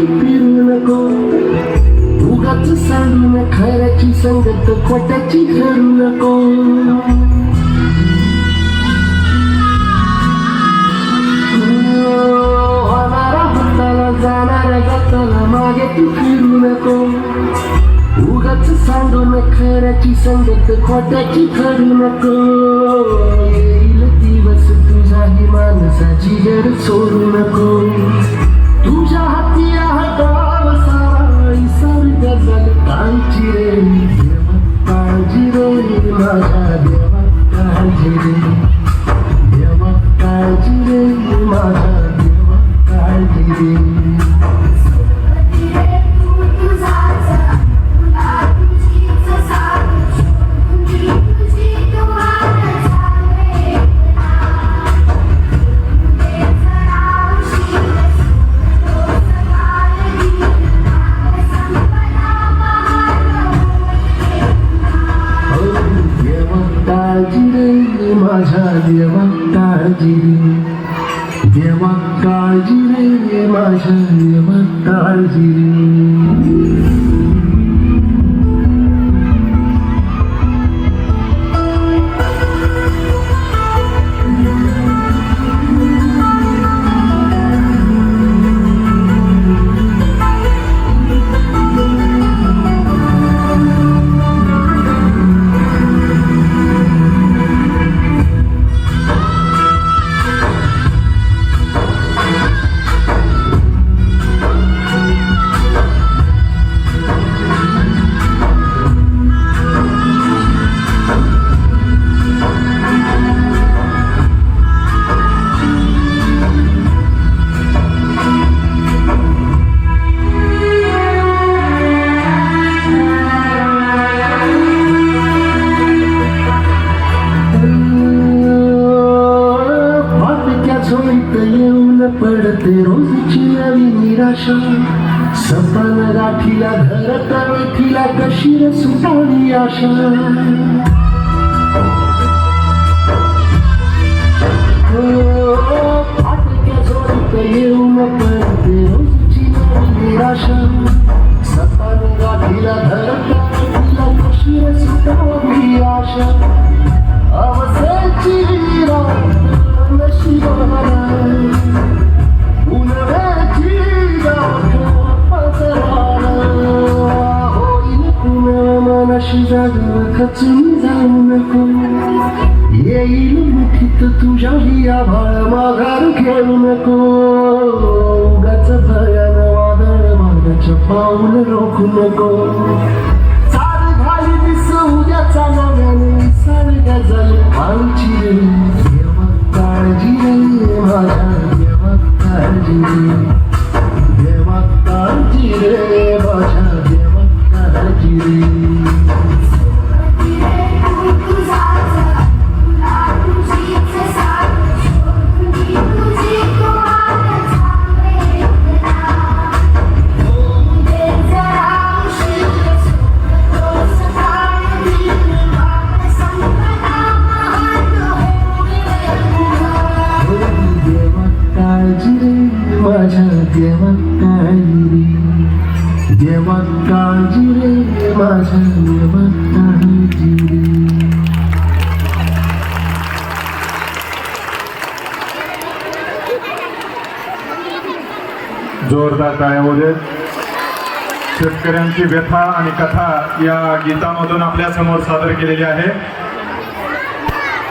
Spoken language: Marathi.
तू फिरू नको उगाच सांडून खऱ्याची संगत खोट्याची धरू नको होणारा हाताला जाणाऱ्या गताला मागे तू फिरू नको उगाच सांडून खऱ्याची संगत खोट्याची धरू नको येईल दिवस तुझाही माणसाची जर सोडू नको तुझ्या हाती हाताला सारा सर्ग जल काळजी रे देवा काळजी रे माझ्या देवा काळजी रे देवा काळजी रे माझ्या देवा काळजी रे माझ्या देवा काळजी रे देवा काळजी रे माझ्या देवा काळजी रे पडते रोजची नवी निराशा सपन गाठीला धरत मिठीला कशी रे सुटावी आशा फाटक्या झोडीत येऊन पडते रोजची नवी निराशा सपन गाठीला धरत मिठीला कशी रे सुटावी आशा अवसेची नशिबाला मनाशी जागा खचून जाऊ नको येईल मुठीत तुझ्याही आभाळ माघार घेऊ नको उगाच भयान वादळ मागाच्या पाऊल रोखू नको चाल घाली दिस उद्याचा नव्याने सारग जल काळजी रे देवा काळजी रे माझ्या देवा काळजी रे देवा काळजी रे माझ्या देवा काळजी रे माझ्या देवा काळजी रे देवा काळजी रे माझ्या देवा काळजी रे जोरदार टाळ्यामध्ये शेतकऱ्यांची व्यथा आणि कथा या गीतामधून आपल्या समोर सादर केलेली आहे।